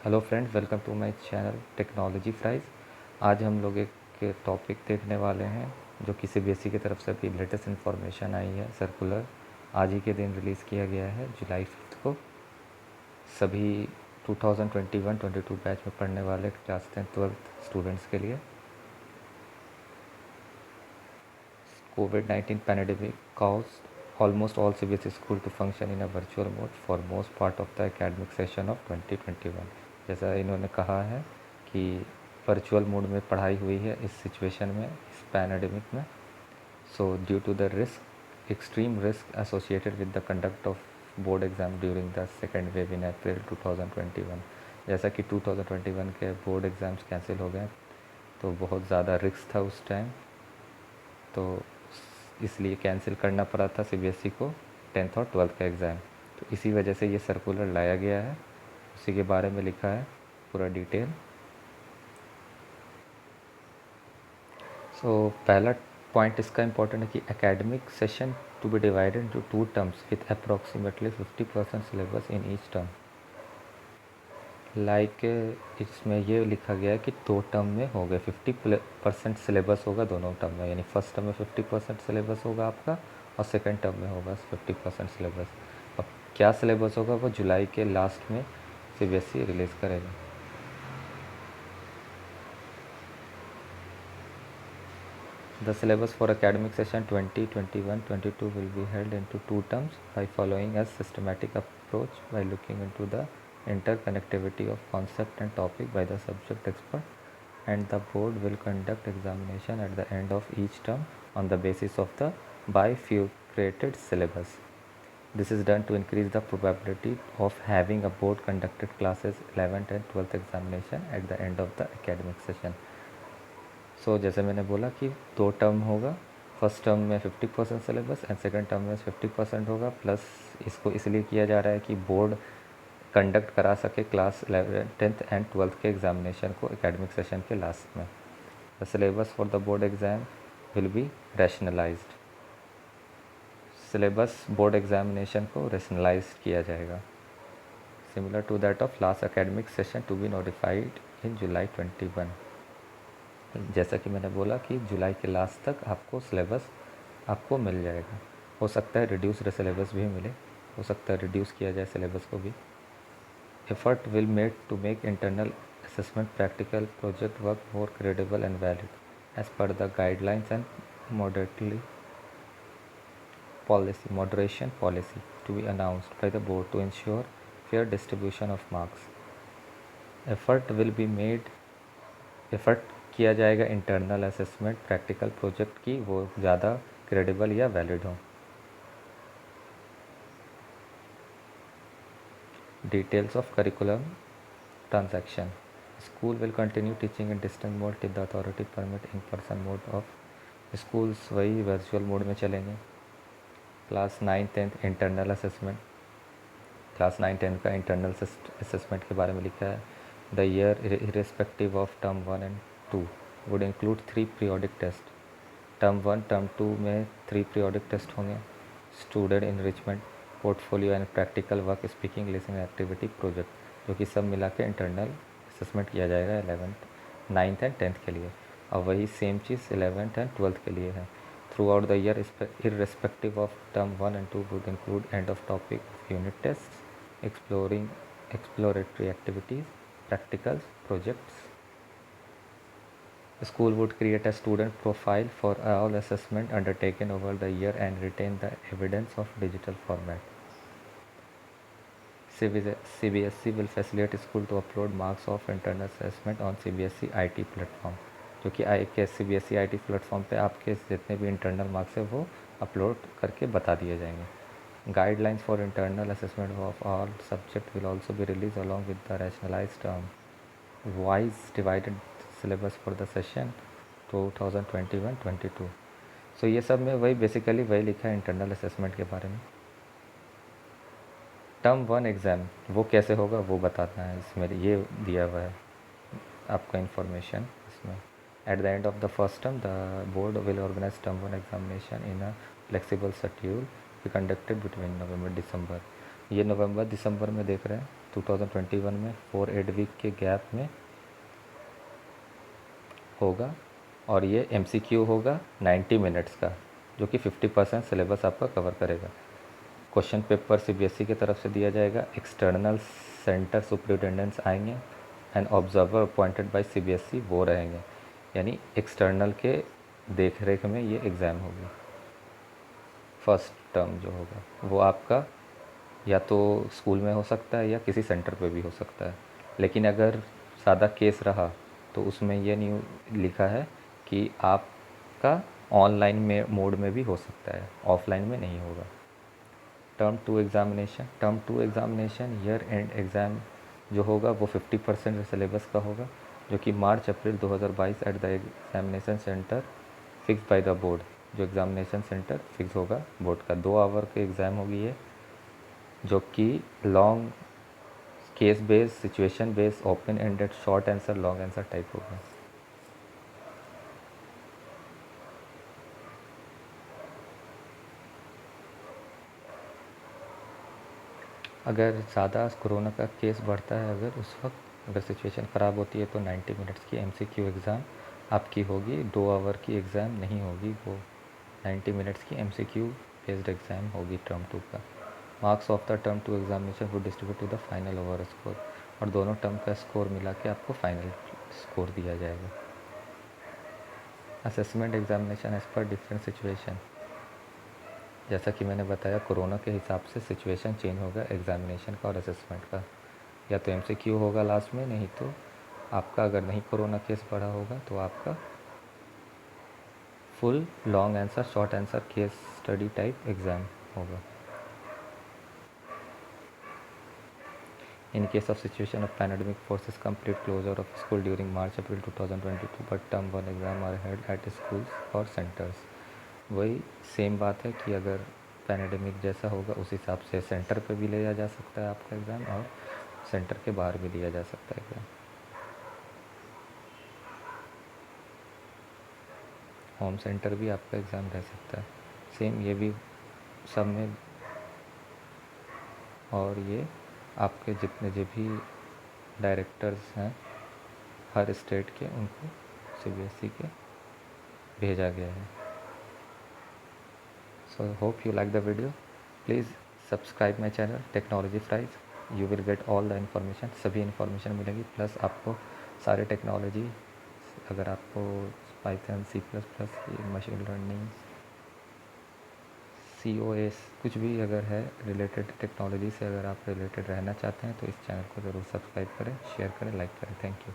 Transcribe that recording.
Hello friends, welcome to my channel technology fries. आज हम लोग एक टॉपिक देखने वाले हैं जो कि सीबीएसई की तरफ से भी लेटेस्ट इन्फॉर्मेशन आई है। सर्कुलर आज ही के दिन रिलीज़ किया गया है जुलाई 5 को। सभी 2021-22 बैच में पढ़ने वाले क्लास 10th-12th स्टूडेंट्स के लिए COVID-19 pandemic caused almost all CBSE school to function in a virtual mode for most part of the academic session of 2021। जैसा इन्होंने कहा है कि वर्चुअल मोड में पढ़ाई हुई है इस सिचुएशन में, इस पैंडेमिक में। So due to the risk, extreme risk associated with the conduct of board exam during the second wave in April 2021। जैसा कि 2021 के बोर्ड एग्ज़ाम्स कैंसिल हो गए, तो बहुत ज़्यादा रिस्क था उस टाइम, तो इसलिए कैंसिल करना पड़ा था सीबीएसई को 10th और 12th का एग्ज़ाम। तो इसी वजह से ये सर्कुलर लाया गया है, उसी के बारे में लिखा है पूरा डिटेल। सो पहला पॉइंट इसका इम्पोर्टेंट है कि academic session to be divided into 2 terms with approximately 50% syllabus in each term. इसमें ये लिखा गया है कि 2 टर्म में हो गए 50% सिलेबस होगा दोनों टर्म में, यानी फर्स्ट टर्म में 50% सिलेबस होगा आपका और सेकेंड टर्म में होगा 50% सिलेबस। अब क्या सिलेबस होगा वो जुलाई के लास्ट में सीबीएसई रिलीज़ करेगा। The syllabus for academic session 2021-22 will be held into 2 terms by following a systematic approach by looking into the interconnectivity of concept and topic by the subject expert, and the board will conduct examination at the end of each term on the basis of the bifurcated syllabus. This is done to increase the probability of having a board conducted classes 11th and 12th examination at the end of the academic session. सो जैसे मैंने बोला कि 2 term होगा, first term में 50% syllabus and second term में 50% होगा। Plus इसको इसलिए किया जा रहा है कि बोर्ड कंडक्ट करा सके class 11th 10th and 12th के एग्जामिनेशन को एकेडमिक सेशन के लास्ट में। The syllabus for the board exam will be rationalised. Syllabus board examination को रैशनलाइज किया जाएगा, similar to that of last academic session to be notified in July 21। जैसा कि मैंने बोला कि जुलाई के लास्ट तक आपको सिलेबस आपको मिल जाएगा। हो सकता है रिड्यूस्ड सिलेबस भी मिले, हो सकता है रिड्यूस किया जाए सिलेबस को भी। Effort will made to make internal assessment practical project work more credible and valid as per the guidelines and moderation policy to be announced by the board to ensure fair distribution of marks. Effort किया जाएगा internal assessment practical project की वो ज़्यादा credible या valid हो। Details of curriculum transaction. School will continue teaching in distance mode till the authority permit in person mode of. Schools वही virtual mode में चलेंगे। क्लास 9-10 इंटरनल असेसमेंट, क्लास 9-10 का internal assessment के बारे में लिखा है। The year irrespective of term 1 and 2 would include 3 periodic tests. Term 1 term 2 में 3 periodic टेस्ट होंगे। Student enrichment, portfolio and practical work, speaking, listening activity, project, जो कि सब मिला के इंटरनल असेसमेंट किया जाएगा 11th 9th एंड 10th के लिए। और वही same cheese 11th and 12th के लिए है। Through out the year irrespective of term 1 and 2 would include end of topic unit tests, exploratory activities, practicals, projects. School would create a student profile for all assessment undertaken over the year and retain the evidence of digital format. CBSE will facilitate school to upload marks of internal assessment on CBSE IT platform, जो कि CBSE IT platform पे आपके जितने भी internal marks है वो upload करके बता दिए जाएंगे। Guidelines for internal assessment of all subject will also be release along with the rationalised term wise divided syllabus for the session 2021-22। सो ये सब में वही बेसिकली वही लिखा है इंटरनल असेसमेंट के बारे में। टर्म 1 एग्ज़ाम वो कैसे होगा वो बताना है, इसमें ये दिया हुआ है आपका इन्फॉर्मेशन इसमें। At the end of the first term the board will organise term 1 examination in a flexible schedule be conducted between November December. ये नवंबर दिसंबर में देख रहे हैं, 2021 में 4-8 वीक के गैप में होगा और ये MCQ होगा 90 मिनट्स का, जो कि 50% सिलेबस आपका कवर करेगा। क्वेश्चन पेपर CBSE की तरफ से दिया जाएगा, एक्सटर्नल सेंटर सुपरिटेंडेंट्स आएंगे and observer appointed by CBSE वो रहेंगे, यानी एक्सटर्नल के देख रेख में ये एग्ज़ाम होगी। फर्स्ट टर्म जो होगा वो आपका या तो स्कूल में हो सकता है या किसी सेंटर पे भी हो सकता है, लेकिन अगर सादा केस रहा तो उसमें ये नहीं लिखा है कि आपका ऑनलाइन में मोड में भी हो सकता है, ऑफलाइन में नहीं होगा। Term 2 examination year and exam जो होगा वो 50% सिलेबस का होगा, जो कि मार्च अप्रैल 2022 at the examination centre fix by the board, जो एग्ज़ामिनेशन सेंटर फिक्स होगा बोर्ड का। 2 आवर के एग्ज़ाम होगी ये, जो कि long case based, situation based, open ended, short answer, long answer type होगा। अगर ज़्यादा कोरोना का केस बढ़ता है, अगर उस वक्त अगर सिचुएशन ख़राब होती है तो 90 मिनट्स की MCQ एग्ज़ाम आपकी होगी, 2 आवर की एग्ज़ाम नहीं होगी, वो 90 मिनट्स की MCQ बेस्ड एग्ज़ाम होगी टर्म 2 का। Marks of the term 2 examination वो distribute to the final over score, और दोनों टर्म का स्कोर मिला के आपको फाइनल स्कोर दिया जाएगा। Assessment examination as per different situation, जैसा कि मैंने बताया कोरोना के हिसाब से सिचुएशन चेंज होगा एग्ज़ामिनेशन का और असेसमेंट का, या तो MCQ होगा लास्ट में, नहीं तो आपका अगर नहीं कोरोना केस बढ़ा होगा तो आपका full long answer, short answer, case study type exam होगा। In case of situation of pandemic forces complete closure of school during March-April 2022, but term 1 exam are held at schools or centers। वही same बात है कि अगर pandemic जैसा होगा उस हिसाब से सेंटर पे भी लिया जा सकता है आपका एग्ज़ाम, और सेंटर के बाहर भी लिया जा सकता है एग्ज़ाम। होम सेंटर भी आपका एग्ज़ाम रह सकता है, सेम ये भी सब में। और ये आपके जितने जो भी डायरेक्टर्स हैं हर स्टेट के, उनको CBSE के भेजा गया है। So hope you like the video, please subscribe my channel technology fries, you will get all the information, सभी इन्फॉर्मेशन मिलेगी, प्लस आपको सारे टेक्नोलॉजी, अगर आपको Python, C++, machine learning, COS कुछ भी अगर है रिलेटेड टेक्नोलॉजी से, अगर आप रिलेटेड रहना चाहते हैं तो इस चैनल को ज़रूर सब्सक्राइब करें, शेयर करें, लाइक करें। Thank you.